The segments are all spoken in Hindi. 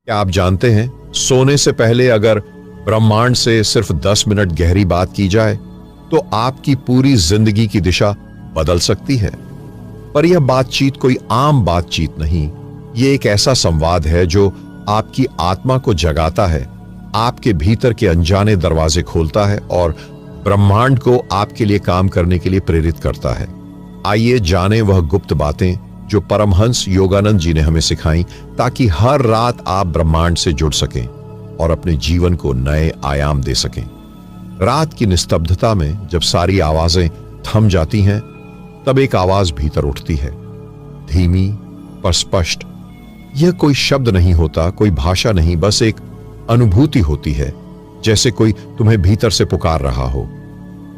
क्या आप जानते हैं, सोने से पहले अगर ब्रह्मांड से सिर्फ 10 मिनट गहरी बात की जाए तो आपकी पूरी जिंदगी की दिशा बदल सकती है। पर यह बातचीत कोई आम बातचीत नहीं, ये एक ऐसा संवाद है जो आपकी आत्मा को जगाता है, आपके भीतर के अनजाने दरवाजे खोलता है और ब्रह्मांड को आपके लिए काम करने के लिए प्रेरित करता है। आइए जानें वह गुप्त बातें जो परमहंस योगानंद जी ने हमें सिखाई, ताकि हर रात आप ब्रह्मांड से जुड़ सकें और अपने जीवन को नए आयाम दे सकें। रात की निस्तब्धता में जब सारी आवाजें थम जाती हैं, तब एक आवाज भीतर उठती है, धीमी पर स्पष्ट। यह कोई शब्द नहीं होता, कोई भाषा नहीं, बस एक अनुभूति होती है, जैसे कोई तुम्हें भीतर से पुकार रहा हो।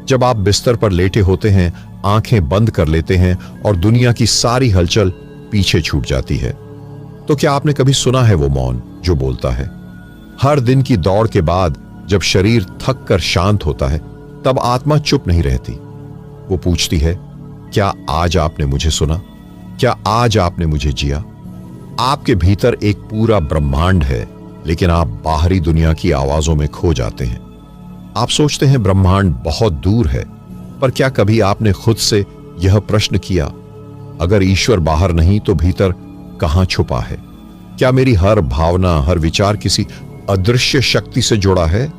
जब आप बिस्तर पर लेटे होते हैं, आंखें बंद कर लेते हैं और दुनिया की सारी हलचल पीछे छूट जाती है, तो क्या आपने कभी सुना है वो मौन जो बोलता है? हर दिन की दौड़ के बाद जब शरीर थक कर शांत होता है, तब आत्मा चुप नहीं रहती। वो पूछती है, क्या आज आपने मुझे सुना? क्या आज आपने मुझे जिया? आपके भीतर एक पूरा ब्रह्मांड है, लेकिन आप बाहरी दुनिया की आवाजों में खो जाते हैं। आप सोचते हैं ब्रह्मांड बहुत दूर है, पर क्या कभी आपने खुद से यह प्रश्न किया, अगर ईश्वर बाहर नहीं तो भीतर कहां छुपा है? क्या मेरी हर भावना, हर विचार किसी अदृश्य शक्ति से जुड़ा है?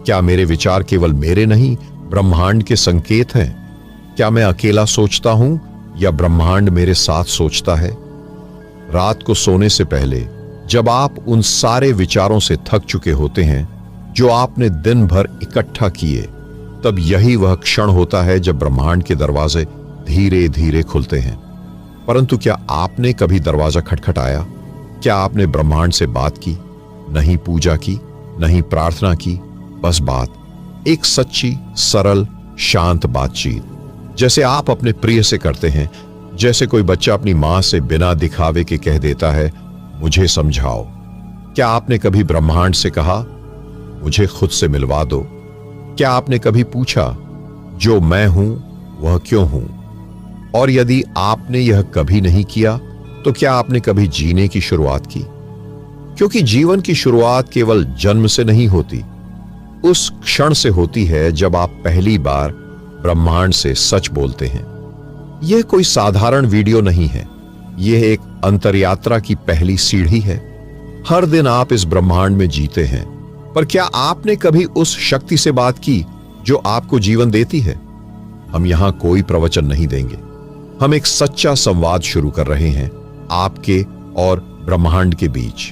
क्या मेरे विचार केवल मेरे नहीं, ब्रह्मांड के संकेत हैं? क्या मैं अकेला सोचता हूं या ब्रह्मांड मेरे साथ सोचता है? रात को सोने से पहले जब आप उन सारे विचारों से थक चुके होते हैं जो आपने दिन भर इकट्ठा किए, तब यही वह क्षण होता है जब ब्रह्मांड के दरवाजे धीरे धीरे खुलते हैं। परंतु क्या आपने कभी दरवाजा खटखटाया? क्या आपने ब्रह्मांड से बात की? नहीं पूजा की, नहीं प्रार्थना की, बस बात, एक सच्ची, सरल, शांत बातचीत, जैसे आप अपने प्रिय से करते हैं, जैसे कोई बच्चा अपनी मां से बिना दिखावे के कह देता है, मुझे समझाओ। क्या आपने कभी ब्रह्मांड से कहा, मुझे खुद से मिलवा दो? क्या आपने कभी पूछा, जो मैं हूं वह क्यों हूं? और यदि आपने यह कभी नहीं किया, तो क्या आपने कभी जीने की शुरुआत की? क्योंकि जीवन की शुरुआत केवल जन्म से नहीं होती, उस क्षण से होती है जब आप पहली बार ब्रह्मांड से सच बोलते हैं। यह कोई साधारण वीडियो नहीं है, यह एक अंतरयात्रा की पहली सीढ़ी है। हर दिन आप इस ब्रह्मांड में जीते हैं, पर क्या आपने कभी उस शक्ति से बात की जो आपको जीवन देती है? हम यहां कोई प्रवचन नहीं देंगे, हम एक सच्चा संवाद शुरू कर रहे हैं आपके और ब्रह्मांड के बीच।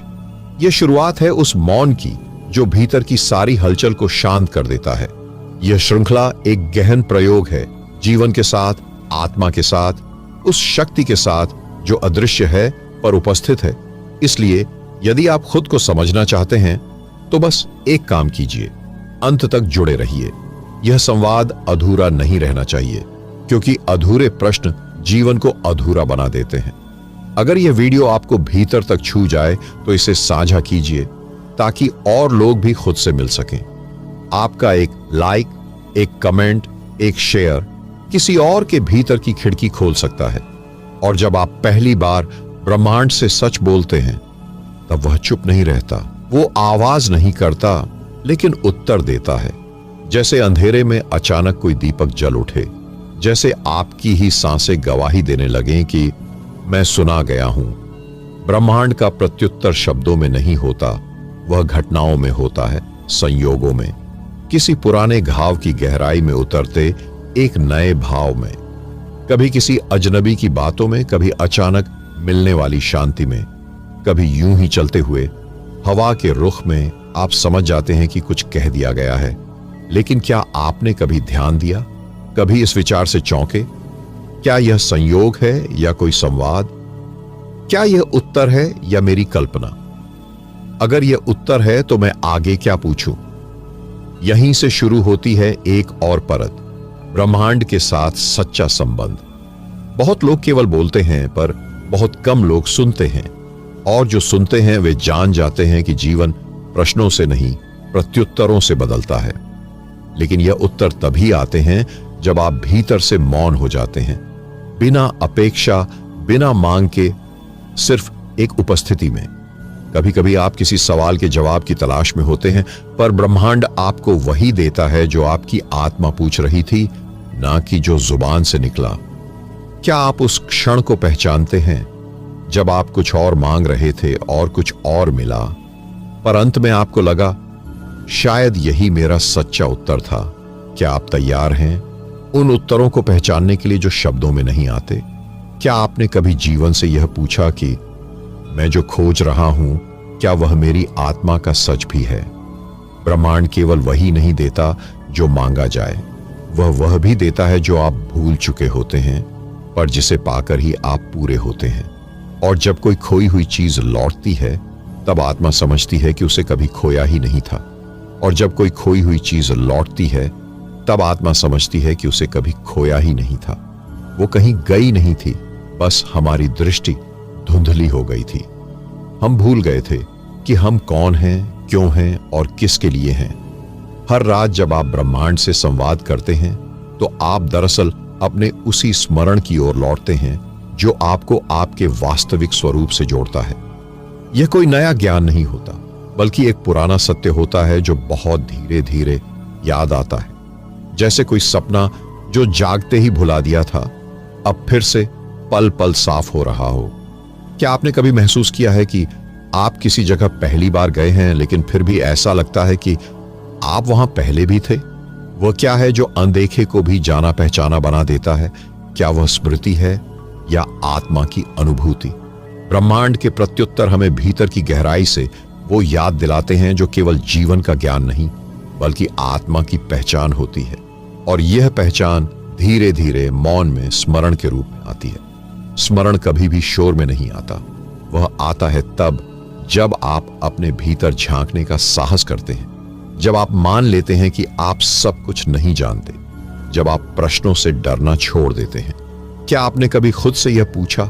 यह शुरुआत है उस मौन की जो भीतर की सारी हलचल को शांत कर देता है। यह श्रृंखला एक गहन प्रयोग है, जीवन के साथ, आत्मा के साथ, उस शक्ति के साथ जो अदृश्य है पर उपस्थित है। इसलिए यदि आप खुद को समझना चाहते हैं तो बस एक काम कीजिए, अंत तक जुड़े रहिए। यह संवाद अधूरा नहीं रहना चाहिए, क्योंकि अधूरे प्रश्न जीवन को अधूरा बना देते हैं। अगर यह वीडियो आपको भीतर तक छू जाए तो इसे साझा कीजिए, ताकि और लोग भी खुद से मिल सकें। आपका एक लाइक, एक कमेंट, एक शेयर किसी और के भीतर की खिड़की खोल सकता है। और जब आप पहली बार ब्रह्मांड से सच बोलते हैं, तब वह चुप नहीं रहता, वो आवाज नहीं करता, लेकिन उत्तर देता है। जैसे अंधेरे में अचानक कोई दीपक जल उठे, जैसे आपकी ही सांसें गवाही देने लगें कि मैं सुना गया हूं। ब्रह्मांड का प्रत्युत्तर शब्दों में नहीं होता, वह घटनाओं में होता है, संयोगों में, किसी पुराने घाव की गहराई में उतरते एक नए भाव में, कभी किसी अजनबी की बातों में, कभी अचानक मिलने वाली शांति में, कभी यूं ही चलते हुए हवा के रुख में आप समझ जाते हैं कि कुछ कह दिया गया है। लेकिन क्या आपने कभी ध्यान दिया, कभी इस विचार से चौंके, क्या यह संयोग है या कोई संवाद? क्या यह उत्तर है या मेरी कल्पना? अगर यह उत्तर है तो मैं आगे क्या पूछूं? यहीं से शुरू होती है एक और परत, ब्रह्मांड के साथ सच्चा संबंध। बहुत लोग केवल बोलते हैं, पर बहुत कम लोग सुनते हैं, और जो सुनते हैं वे जान जाते हैं कि जीवन प्रश्नों से नहीं, प्रत्युत्तरों से बदलता है। लेकिन यह उत्तर तभी आते हैं जब आप भीतर से मौन हो जाते हैं, बिना अपेक्षा, बिना मांग के, सिर्फ एक उपस्थिति में। कभी कभी आप किसी सवाल के जवाब की तलाश में होते हैं, पर ब्रह्मांड आपको वही देता है जो आपकी आत्मा पूछ रही थी, ना कि जो जुबान से निकला। क्या आप उस क्षण को पहचानते हैं जब आप कुछ और मांग रहे थे और कुछ और मिला, पर अंत में आपको लगा शायद यही मेरा सच्चा उत्तर था? क्या आप तैयार हैं उन उत्तरों को पहचानने के लिए जो शब्दों में नहीं आते? क्या आपने कभी जीवन से यह पूछा कि मैं जो खोज रहा हूं, क्या वह मेरी आत्मा का सच भी है? ब्रह्मांड केवल वही नहीं देता जो मांगा जाए, वह भी देता है जो आप भूल चुके होते हैं, पर जिसे पाकर ही आप पूरे होते हैं। और जब कोई खोई हुई चीज लौटती है, तब आत्मा समझती है कि उसे कभी खोया ही नहीं था। और जब कोई खोई हुई चीज लौटती है, तब आत्मा समझती है कि उसे कभी खोया ही नहीं था। वो कहीं गई नहीं थी, बस हमारी दृष्टि धुंधली हो गई थी। हम भूल गए थे कि हम कौन हैं, क्यों हैं और किसके लिए हैं। हर रात जब आप ब्रह्मांड से संवाद करते हैं, तो आप दरअसल अपने उसी स्मरण की ओर लौटते हैं जो आपको आपके वास्तविक स्वरूप से जोड़ता है। यह कोई नया ज्ञान नहीं होता, बल्कि एक पुराना सत्य होता है जो बहुत धीरे धीरे याद आता है, जैसे कोई सपना जो जागते ही भुला दिया था, अब फिर से पल पल साफ हो रहा हो। क्या आपने कभी महसूस किया है कि आप किसी जगह पहली बार गए हैं, लेकिन फिर भी ऐसा लगता है कि आप वहां पहले भी थे? वह क्या है जो अनदेखे को भी जाना पहचाना बना देता है? क्या वह स्मृति है या आत्मा की अनुभूति? ब्रह्मांड के प्रत्युत्तर हमें भीतर की गहराई से वो याद दिलाते हैं जो केवल जीवन का ज्ञान नहीं, बल्कि आत्मा की पहचान होती है। और यह पहचान धीरे धीरे मौन में स्मरण के रूप में आती है। स्मरण कभी भी शोर में नहीं आता, वह आता है तब जब आप अपने भीतर झांकने का साहस करते हैं, जब आप मान लेते हैं कि आप सब कुछ नहीं जानते, जब आप प्रश्नों से डरना छोड़ देते हैं। क्या आपने कभी खुद से यह पूछा,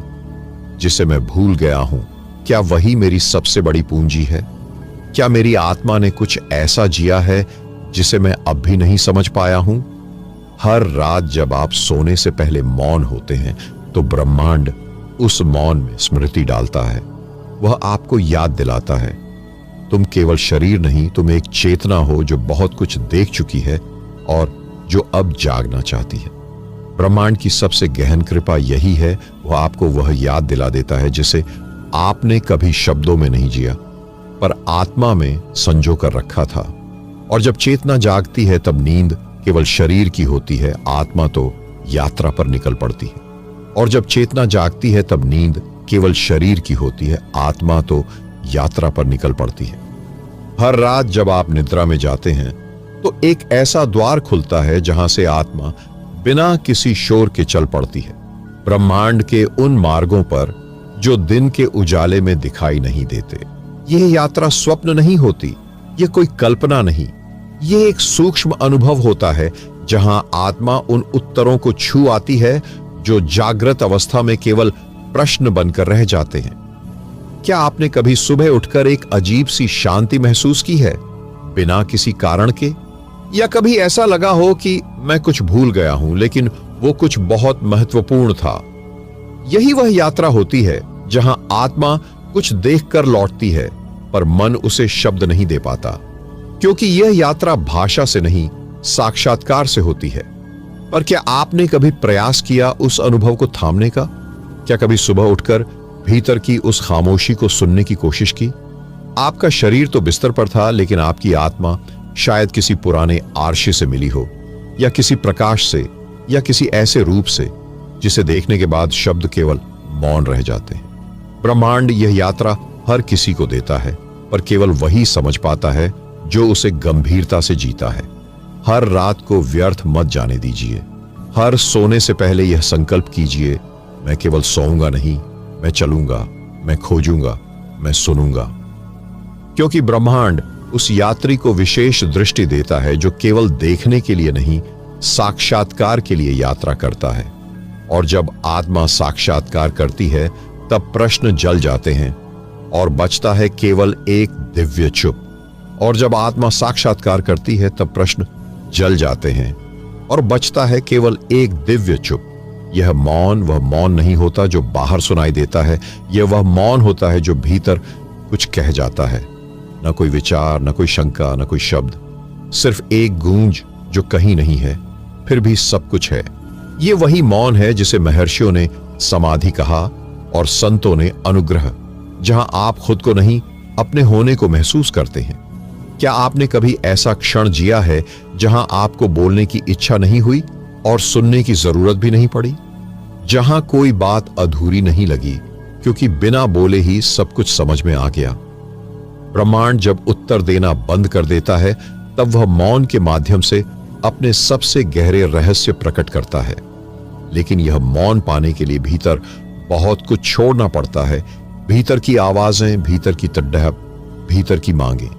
जिसे मैं भूल गया हूं, क्या वही मेरी सबसे बड़ी पूंजी है? क्या मेरी आत्मा ने कुछ ऐसा जिया है जिसे मैं अब भी नहीं समझ पाया हूं? हर रात जब आप सोने से पहले मौन होते हैं, तो ब्रह्मांड उस मौन में स्मृति डालता है। वह आपको याद दिलाता है, तुम केवल शरीर नहीं, तुम एक चेतना हो जो बहुत कुछ देख चुकी है और जो अब जागना चाहती है। ब्रह्मांड की सबसे गहन कृपा यही है, वह आपको वह याद दिला देता है जिसे आपने कभी शब्दों में नहीं जिया, पर आत्मा में संजो कर रखा था। और जब चेतना जागती है, तब नींद केवल शरीर की होती है, आत्मा तो यात्रा पर निकल पड़ती है। और जब चेतना जागती है, तब नींद केवल शरीर की होती है, आत्मा तो यात्रा पर निकल पड़ती है। हर रात जब आप निद्रा में जाते हैं, तो एक ऐसा द्वार खुलता है जहां से आत्मा बिना किसी शोर के चल पड़ती है, ब्रह्मांड के उन मार्गों पर जो दिन के उजाले में दिखाई नहीं देते। यह यात्रा स्वप्न नहीं होती, यह कोई कल्पना नहीं, यह एक सूक्ष्म अनुभव होता है जहां आत्मा उन उत्तरों को छू आती है जो जागृत अवस्था में केवल प्रश्न बनकर रह जाते हैं। क्या आपने कभी सुबह उठकर एक अजीब सी शांति महसूस की है, बिना किसी कारण के? या कभी ऐसा लगा हो कि मैं कुछ भूल गया हूं, लेकिन वो कुछ बहुत महत्वपूर्ण था? यही वह यात्रा होती है जहां आत्मा कुछ देखकर लौटती है, पर मन उसे शब्द नहीं दे पाता, क्योंकि यह यात्रा भाषा से नहीं, साक्षात्कार से होती है। पर क्या आपने कभी प्रयास किया उस अनुभव को थामने का? क्या कभी सुबह उठकर भीतर की उस खामोशी को सुनने की कोशिश की? आपका शरीर तो बिस्तर पर था, लेकिन आपकी आत्मा शायद किसी पुराने आरशे से मिली हो, या किसी प्रकाश से, या किसी ऐसे रूप से जिसे देखने के बाद शब्द केवल मौन रह जाते हैं। ब्रह्मांड यह यात्रा हर किसी को देता है, पर केवल वही समझ पाता है जो उसे गंभीरता से जीता है। हर रात को व्यर्थ मत जाने दीजिए। हर सोने से पहले यह संकल्प कीजिए, मैं केवल सोऊंगा नहीं, मैं चलूंगा, मैं खोजूंगा, मैं सुनूंगा। क्योंकि ब्रह्मांड उस यात्री को विशेष दृष्टि देता है जो केवल देखने के लिए नहीं, साक्षात्कार के लिए यात्रा करता है। और जब आत्मा साक्षात्कार करती है, तब प्रश्न जल जाते हैं और बचता है केवल एक दिव्य चुप। और जब आत्मा साक्षात्कार करती है, तब प्रश्न जल जाते हैं और बचता है केवल एक दिव्य चुप। यह मौन वह मौन नहीं होता जो बाहर सुनाई देता है, यह वह मौन होता है जो भीतर कुछ कह जाता है। न कोई विचार, न कोई शंका, न कोई शब्द, सिर्फ एक गूंज जो कहीं नहीं है, फिर भी सब कुछ है। ये वही मौन है जिसे महर्षियों ने समाधि कहा और संतों ने अनुग्रह, जहां आप खुद को नहीं, अपने होने को महसूस करते हैं। क्या आपने कभी ऐसा क्षण जिया है जहां आपको बोलने की इच्छा नहीं हुई और सुनने की जरूरत भी नहीं पड़ी? जहां कोई बात अधूरी नहीं लगी क्योंकि बिना बोले ही सब कुछ समझ में आ गया। ब्रह्मांड जब उत्तर देना बंद कर देता है, तब वह मौन के माध्यम से अपने सबसे गहरे रहस्य प्रकट करता है। लेकिन यह मौन पाने के लिए भीतर बहुत कुछ छोड़ना पड़ता है। भीतर की आवाजें, भीतर की तड़प, भीतर की मांगे।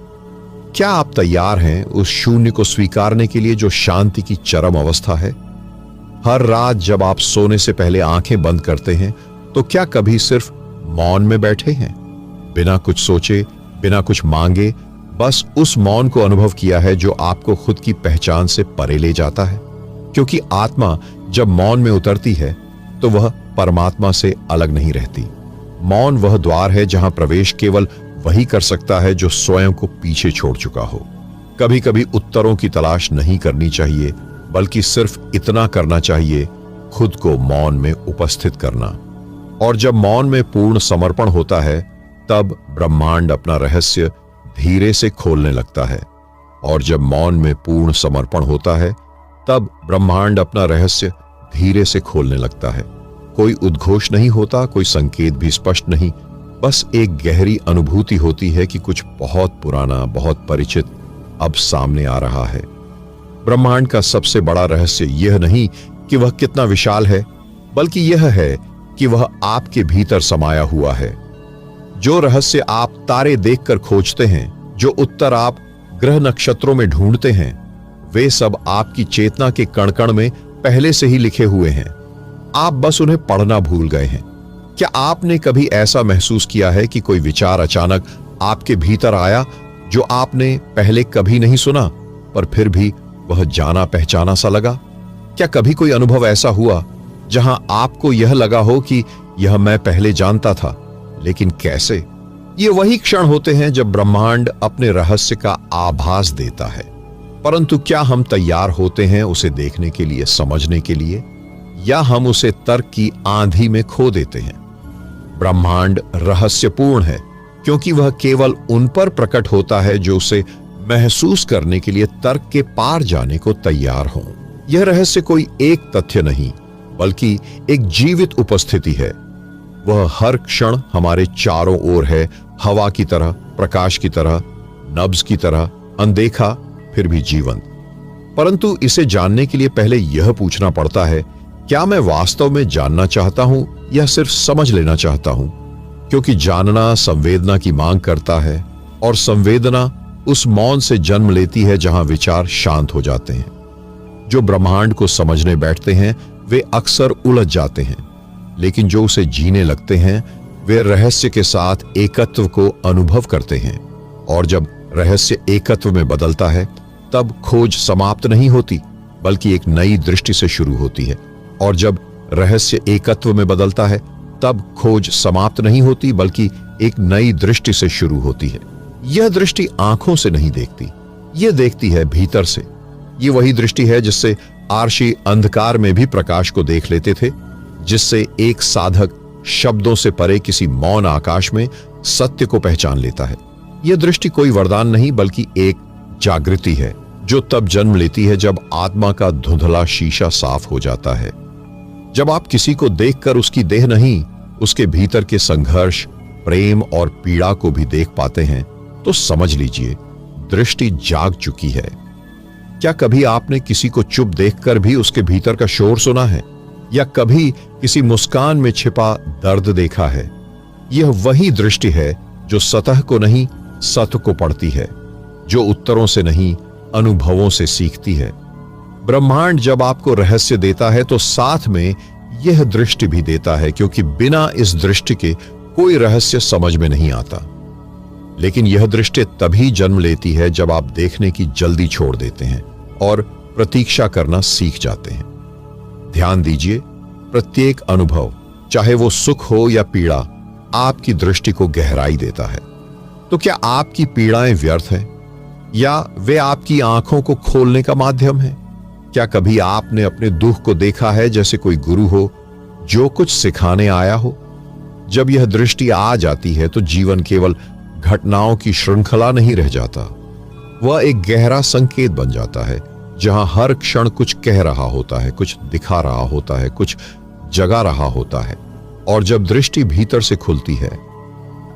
क्या आप तैयार हैं उस शून्य को स्वीकारने के लिए जो शांति की चरम अवस्था है? हर रात जब आप सोने से पहले आंखें बंद करते हैं, तो क्या कभी सिर्फ मौन में बैठे हैं, बिना कुछ सोचे, बिना कुछ मांगे, बस उस मौन को अनुभव किया है जो आपको खुद की पहचान से परे ले जाता है? क्योंकि आत्मा जब मौन में उतरती है तो वह परमात्मा से अलग नहीं रहती। मौन वह द्वार है जहां प्रवेश केवल वही कर सकता है जो स्वयं को पीछे छोड़ चुका हो। कभी कभी उत्तरों की तलाश नहीं करनी चाहिए, बल्कि सिर्फ इतना करना चाहिए, खुद को मौन में उपस्थित करना। और जब मौन में पूर्ण समर्पण होता है, तब ब्रह्मांड अपना रहस्य धीरे से खोलने लगता है। और जब मौन में पूर्ण समर्पण होता है, तब ब्रह्मांड अपना रहस्य धीरे से खोलने लगता है। कोई उद्घोष नहीं होता, कोई संकेत भी स्पष्ट नहीं, बस एक गहरी अनुभूति होती है कि कुछ बहुत पुराना, बहुत परिचित अब सामने आ रहा है। ब्रह्मांड का सबसे बड़ा रहस्य यह नहीं कि वह कितना विशाल है, बल्कि यह है कि वह आपके भीतर समाया हुआ है। जो रहस्य आप तारे देखकर खोजते हैं, जो उत्तर आप ग्रह नक्षत्रों में ढूंढते हैं, वे सब आपकी चेतना के कण कण में पहले से ही लिखे हुए हैं। आप बस उन्हें पढ़ना भूल गए हैं। क्या आपने कभी ऐसा महसूस किया है कि कोई विचार अचानक आपके भीतर आया जो आपने पहले कभी नहीं सुना, पर फिर भी वह जाना पहचाना सा लगा? क्या कभी कोई अनुभव ऐसा हुआ जहां आपको यह लगा हो कि यह मैं पहले जानता था, लेकिन कैसे? ये वही क्षण होते हैं जब ब्रह्मांड अपने रहस्य का आभास देता है। परंतु क्या हम तैयार होते हैं उसे देखने के लिए, समझने के लिए, या हम उसे तर्क की आंधी में खो देते हैं? ब्रह्मांड रहस्यपूर्ण है क्योंकि वह केवल उन पर प्रकट होता है जो उसे महसूस करने के लिए तर्क के पार जाने को तैयार हों। यह रहस्य कोई एक तथ्य नहीं, बल्कि एक जीवित उपस्थिति है। वह हर क्षण हमारे चारों ओर है, हवा की तरह, प्रकाश की तरह, नब्ज की तरह, अनदेखा फिर भी जीवंत। परंतु इसे जानने के लिए पहले यह पूछना पड़ता है, क्या मैं वास्तव में जानना चाहता हूं या सिर्फ समझ लेना चाहता हूं? क्योंकि जानना संवेदना की मांग करता है, और संवेदना उस मौन से जन्म लेती है जहां विचार शांत हो जाते हैं। जो ब्रह्मांड को समझने बैठते हैं वे अक्सर उलझ जाते हैं, लेकिन जो उसे जीने लगते हैं वे रहस्य के साथ एकत्व को अनुभव करते हैं। और जब रहस्य एकत्व में बदलता है, तब खोज समाप्त नहीं होती, बल्कि एक नई दृष्टि से शुरू होती है। और जब रहस्य एकत्व में बदलता है, तब खोज समाप्त नहीं होती, बल्कि एक नई दृष्टि से शुरू होती है। यह दृष्टि आंखों से नहीं देखती, यह देखती है भीतर से। यह वही दृष्टि है जिससे आर्षी अंधकार में भी प्रकाश को देख लेते थे, जिससे एक साधक शब्दों से परे किसी मौन आकाश में सत्य को पहचान लेता है। यह दृष्टि कोई वरदान नहीं, बल्कि एक जागृति है जो तब जन्म लेती है जब आत्मा का धुंधला शीशा साफ हो जाता है। जब आप किसी को देखकर उसकी देह नहीं, उसके भीतर के संघर्ष, प्रेम और पीड़ा को भी देख पाते हैं, तो समझ लीजिए दृष्टि जाग चुकी है। क्या कभी आपने किसी को चुप देखकर भी उसके भीतर का शोर सुना है, या कभी किसी मुस्कान में छिपा दर्द देखा है? यह वही दृष्टि है जो सतह को नहीं, सत्य को पढ़ती है, जो उत्तरों से नहीं, अनुभवों से सीखती है। ब्रह्मांड जब आपको रहस्य देता है तो साथ में यह दृष्टि भी देता है, क्योंकि बिना इस दृष्टि के कोई रहस्य समझ में नहीं आता। लेकिन यह दृष्टि तभी जन्म लेती है जब आप देखने की जल्दी छोड़ देते हैं और प्रतीक्षा करना सीख जाते हैं। ध्यान दीजिए, प्रत्येक अनुभव, चाहे वो सुख हो या पीड़ा, आपकी दृष्टि को गहराई देता है। तो क्या आपकी पीड़ाएं व्यर्थ हैं या वे आपकी आंखों को खोलने का माध्यम है? क्या कभी आपने अपने दुख को देखा है जैसे कोई गुरु हो जो कुछ सिखाने आया हो? जब यह दृष्टि आ जाती है तो जीवन केवल घटनाओं की श्रृंखला नहीं रह जाता, वह एक गहरा संकेत बन जाता है जहां हर क्षण कुछ कह रहा होता है, कुछ दिखा रहा होता है, कुछ जगा रहा होता है। और जब दृष्टि भीतर से खुलती है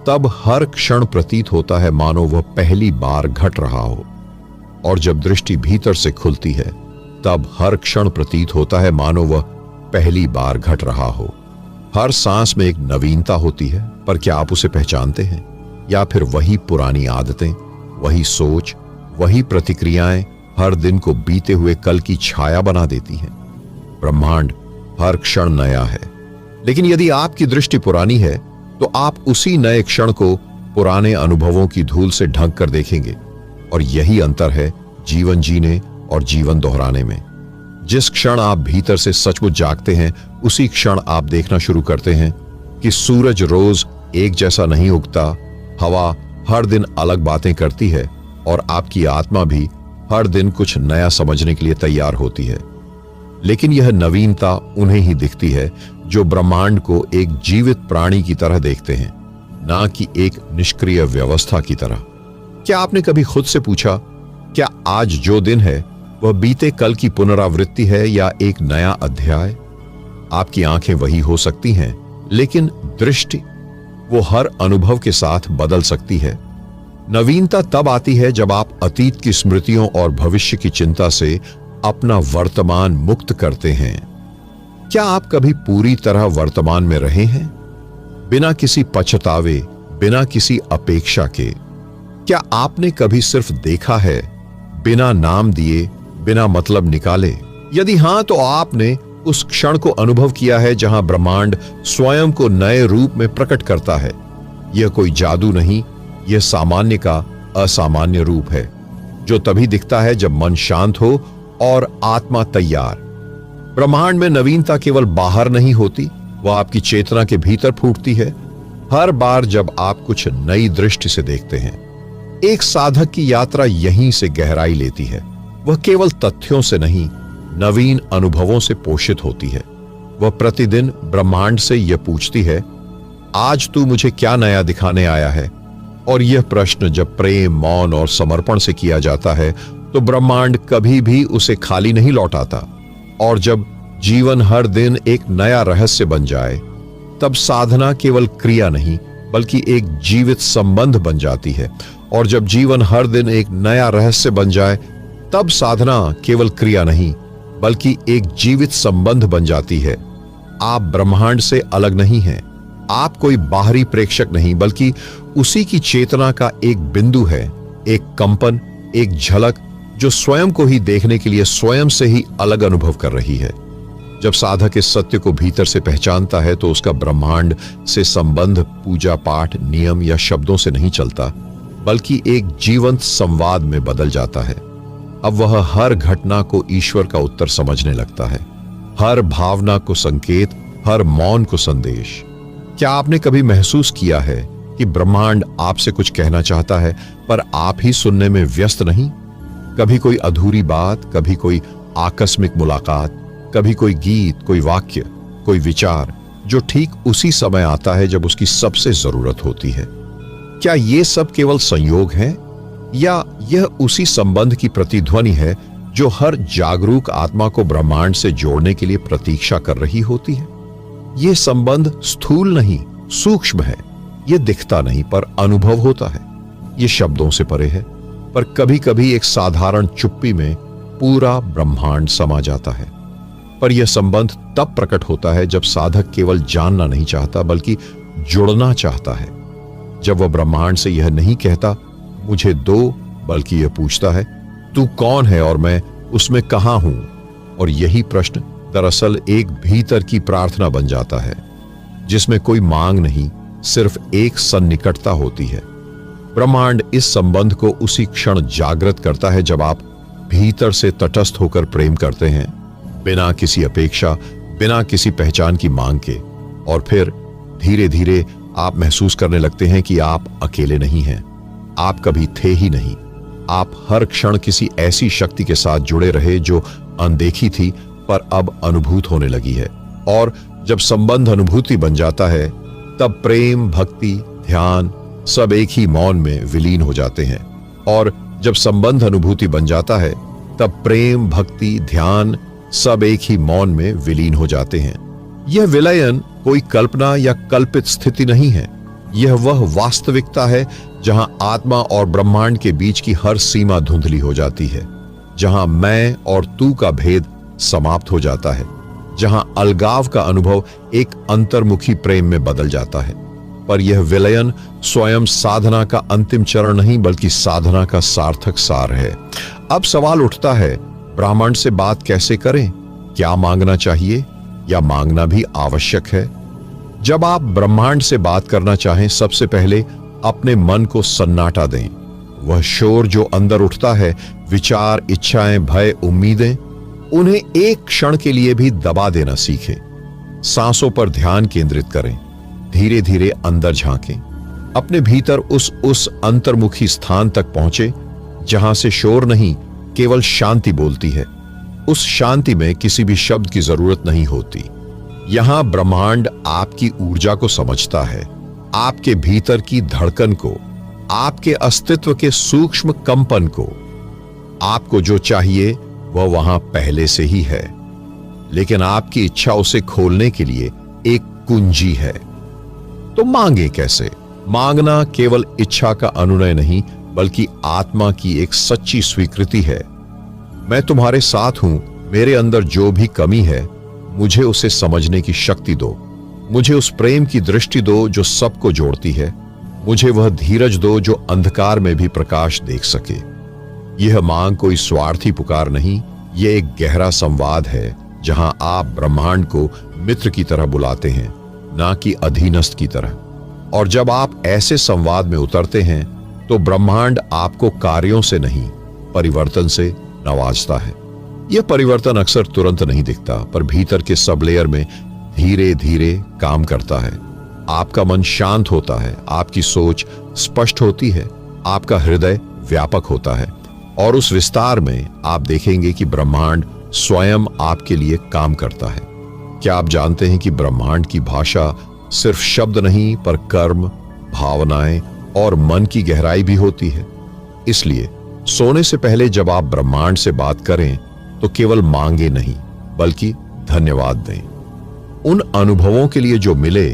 तब हर क्षण प्रतीत होता है मानो वह पहली बार घट रहा हो। और जब दृष्टि भीतर से खुलती है तब हर क्षण प्रतीत होता है मानो वह पहली बार घट रहा हो। हर सांस में एक नवीनता होती है, पर क्या आप उसे पहचानते हैं या फिर वही पुरानी आदतें, वही सोच, वही प्रतिक्रियाएं हर दिन को बीते हुए कल की छाया बना देती हैं? ब्रह्मांड हर क्षण नया है, लेकिन यदि आपकी दृष्टि पुरानी है तो आप उसी नए क्षण को पुराने अनुभवों की धूल से ढक कर देखेंगे। और यही अंतर है जीवन जीने और जीवन दोहराने में। जिस क्षण आप भीतर से सचमुच जागते हैं उसी क्षण आप देखना शुरू करते हैं कि सूरज रोज एक जैसा नहीं उगता, हवा हर दिन अलग बातें करती है और आपकी आत्मा भी हर दिन कुछ नया समझने के लिए तैयार होती है। लेकिन यह नवीनता उन्हें ही दिखती है जो ब्रह्मांड को एक जीवित प्राणी की तरह देखते हैं, ना कि एक निष्क्रिय व्यवस्था की तरह। क्या आपने कभी खुद से पूछा, क्या आज जो दिन है वह बीते कल की पुनरावृत्ति है या एक नया अध्याय? आपकी आंखें वही हो सकती हैं, लेकिन दृष्टि वो हर अनुभव के साथ बदल सकती है। नवीनता तब आती है जब आप अतीत की स्मृतियों और भविष्य की चिंता से अपना वर्तमान मुक्त करते हैं। क्या आप कभी पूरी तरह वर्तमान में रहे हैं, बिना किसी पछतावे, बिना किसी अपेक्षा के? क्या आपने कभी सिर्फ देखा है, बिना नाम दिए, बिना मतलब निकाले? यदि हां, तो आपने उस क्षण को अनुभव किया है जहां ब्रह्मांड स्वयं को नए रूप में प्रकट करता है। यह कोई जादू नहीं, यह सामान्य का असामान्य रूप है जो तभी दिखता है जब मन शांत हो और आत्मा तैयार। ब्रह्मांड में नवीनता केवल बाहर नहीं होती, वह आपकी चेतना के भीतर फूटती है। हर बार जब आप कुछ नई दृष्टि से देखते हैं, एक साधक की यात्रा यहीं से गहराई लेती है। वह केवल तथ्यों से नहीं, नवीन अनुभवों से पोषित होती है। वह प्रतिदिन ब्रह्मांड से यह पूछती है, आज तू मुझे क्या नया दिखाने आया है? और यह प्रश्न जब प्रेम, मौन और समर्पण से किया जाता है तो ब्रह्मांड कभी भी उसे खाली नहीं लौटाता। और जब जीवन हर दिन एक नया रहस्य बन जाए तब साधना केवल क्रिया नहीं बल्कि एक जीवित संबंध बन जाती है। और जब जीवन हर दिन एक नया रहस्य बन जाए तब साधना केवल क्रिया नहीं बल्कि एक जीवित संबंध बन जाती है। आप ब्रह्मांड से अलग नहीं हैं, आप कोई बाहरी प्रेक्षक नहीं बल्कि उसी की चेतना का एक बिंदु है, एक कंपन, एक झलक जो स्वयं को ही देखने के लिए स्वयं से ही अलग अनुभव कर रही है। जब साधक इस सत्य को भीतर से पहचानता है तो उसका ब्रह्मांड से संबंध पूजा पाठ, नियम या शब्दों से नहीं चलता बल्कि एक जीवंत संवाद में बदल जाता है। अब वह हर घटना को ईश्वर का उत्तर समझने लगता है, हर भावना को संकेत, हर मौन को संदेश। क्या आपने कभी महसूस किया है कि ब्रह्मांड आपसे कुछ कहना चाहता है पर आप ही सुनने में व्यस्त नहीं? कभी कोई अधूरी बात, कभी कोई आकस्मिक मुलाकात, कभी कोई गीत, कोई वाक्य, कोई विचार जो ठीक उसी समय आता है जब उसकी सबसे जरूरत होती है। क्या ये सब केवल संयोग है या यह उसी संबंध की प्रतिध्वनि है जो हर जागरूक आत्मा को ब्रह्मांड से जोड़ने के लिए प्रतीक्षा कर रही होती है? यह संबंध स्थूल नहीं, सूक्ष्म है। यह दिखता नहीं पर अनुभव होता है। यह शब्दों से परे है, पर कभी कभी एक साधारण चुप्पी में पूरा ब्रह्मांड समा जाता है। पर यह संबंध तब प्रकट होता है जब साधक केवल जानना नहीं चाहता बल्कि जुड़ना चाहता है। जब वह ब्रह्मांड से यह नहीं कहता मुझे दो, बल्कि यह पूछता है तू कौन है और मैं उसमें कहां हूं। और यही प्रश्न दरअसल एक भीतर की प्रार्थना बन जाता है जिसमें कोई मांग नहीं, सिर्फ एक सन्निकटता होती है। ब्रह्मांड इस संबंध को उसी क्षण जागृत करता है जब आप भीतर से तटस्थ होकर प्रेम करते हैं, बिना किसी अपेक्षा, बिना किसी पहचान की मांग के। और फिर धीरे धीरे आप महसूस करने लगते हैं कि आप अकेले नहीं हैं। आप कभी थे ही नहीं। आप हर क्षण किसी ऐसी शक्ति के साथ जुड़े रहे जो अनदेखी थी पर अब अनुभूत होने लगी है। और जब संबंध अनुभूति बन जाता है तब प्रेम, भक्ति, ध्यान सब एक ही मौन में विलीन हो जाते हैं। और जब संबंध अनुभूति बन जाता है तब प्रेम, भक्ति, ध्यान सब एक ही मौन में विलीन हो जाते हैं। यह विलयन कोई कल्पना या कल्पित स्थिति नहीं है। यह वह वास्तविकता है जहां आत्मा और ब्रह्मांड के बीच की हर सीमा धुंधली हो जाती है, जहां मैं और तू का भेद समाप्त हो जाता है, जहां अलगाव का अनुभव एक अंतर्मुखी प्रेम में बदल जाता है। पर यह विलयन स्वयं साधना का अंतिम चरण नहीं बल्कि साधना का सार्थक सार है। अब सवाल उठता है, ब्रह्मांड से बात कैसे करें? क्या मांगना चाहिए या मांगना भी आवश्यक है? जब आप ब्रह्मांड से बात करना चाहें, सबसे पहले अपने मन को सन्नाटा दें। वह शोर जो अंदर उठता है, विचार, इच्छाएं, भय, उम्मीदें, उन्हें एक क्षण के लिए भी दबा देना सीखें। सांसों पर ध्यान केंद्रित करें, धीरे धीरे अंदर झांकें, अपने भीतर उस अंतर्मुखी स्थान तक पहुंचे जहां से शोर नहीं, केवल शांति बोलती है। उस शांति में किसी भी शब्द की जरूरत नहीं होती। यहां ब्रह्मांड आपकी ऊर्जा को समझता है, आपके भीतर की धड़कन को, आपके अस्तित्व के सूक्ष्म कंपन को। आपको जो चाहिए वह वहां पहले से ही है, लेकिन आपकी इच्छा उसे खोलने के लिए एक कुंजी है। तो मांगे कैसे? मांगना केवल इच्छा का अनुनय नहीं बल्कि आत्मा की एक सच्ची स्वीकृति है। मैं तुम्हारे साथ हूं, मेरे अंदर जो भी कमी है मुझे उसे समझने की शक्ति दो। मुझे उस प्रेम की दृष्टि दो जो सबको जोड़ती है। मुझे वह धीरज दो जो अंधकार में भी प्रकाश देख सके। यह मांग कोई स्वार्थी पुकार नहीं, यह एक गहरा संवाद है जहां आप ब्रह्मांड को मित्र की तरह बुलाते हैं, ना कि अधीनस्थ की तरह। और जब आप ऐसे संवाद में उतरते हैं तो ब्रह्मांड आपको कार्यों से नहीं, परिवर्तन से नवाजता है। यह परिवर्तन अक्सर तुरंत नहीं दिखता, पर भीतर के सब लेयर में धीरे धीरे काम करता है। आपका मन शांत होता है, आपकी सोच स्पष्ट होती है, आपका हृदय व्यापक होता है, और उस विस्तार में आप देखेंगे कि ब्रह्मांड स्वयं आपके लिए काम करता है। क्या आप जानते हैं कि ब्रह्मांड की भाषा सिर्फ शब्द नहीं पर कर्म, भावनाएं और मन की गहराई भी होती है? इसलिए सोने से पहले जब आप ब्रह्मांड से बात करें तो केवल मांगे नहीं बल्कि धन्यवाद दें। उन अनुभवों के लिए जो मिले,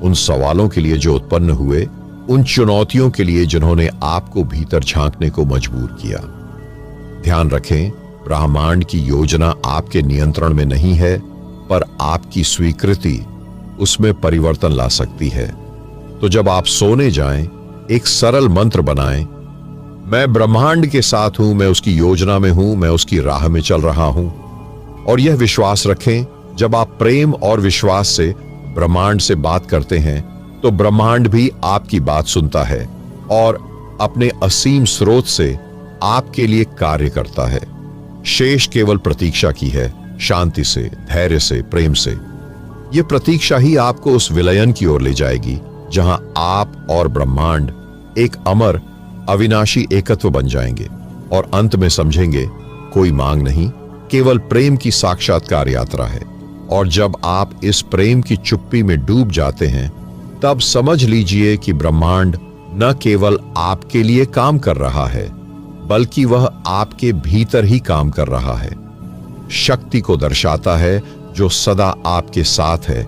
उन सवालों के लिए जो उत्पन्न हुए, उन चुनौतियों के लिए जिन्होंने आपको भीतर झांकने को मजबूर किया। ध्यान रखें, ब्रह्मांड की योजना आपके नियंत्रण में नहीं है, पर आपकी स्वीकृति उसमें परिवर्तन ला सकती है। तो जब आप सोने जाएं, एक सरल मंत्र बनाएं, मैं ब्रह्मांड के साथ हूं, मैं उसकी योजना में हूं, मैं उसकी राह में चल रहा हूं। और यह विश्वास रखें, जब आप प्रेम और विश्वास से ब्रह्मांड से बात करते हैं तो ब्रह्मांड भी आपकी बात सुनता है और अपने असीम स्रोत से आपके लिए कार्य करता है। शेष केवल प्रतीक्षा की है, शांति से, धैर्य से, प्रेम से। यह प्रतीक्षा ही आपको उस विलयन की ओर ले जाएगी जहां आप और ब्रह्मांड एक अमर, अविनाशी एकत्व बन जाएंगे और अंत में समझेंगे कोई मांग नहीं, केवल प्रेम की साक्षात्कार यात्रा है। और जब आप इस प्रेम की चुप्पी में डूब जाते हैं तब समझ लीजिए कि ब्रह्मांड न केवल आपके लिए काम कर रहा है बल्कि वह आपके भीतर ही काम कर रहा है। शक्ति को दर्शाता है जो सदा आपके साथ है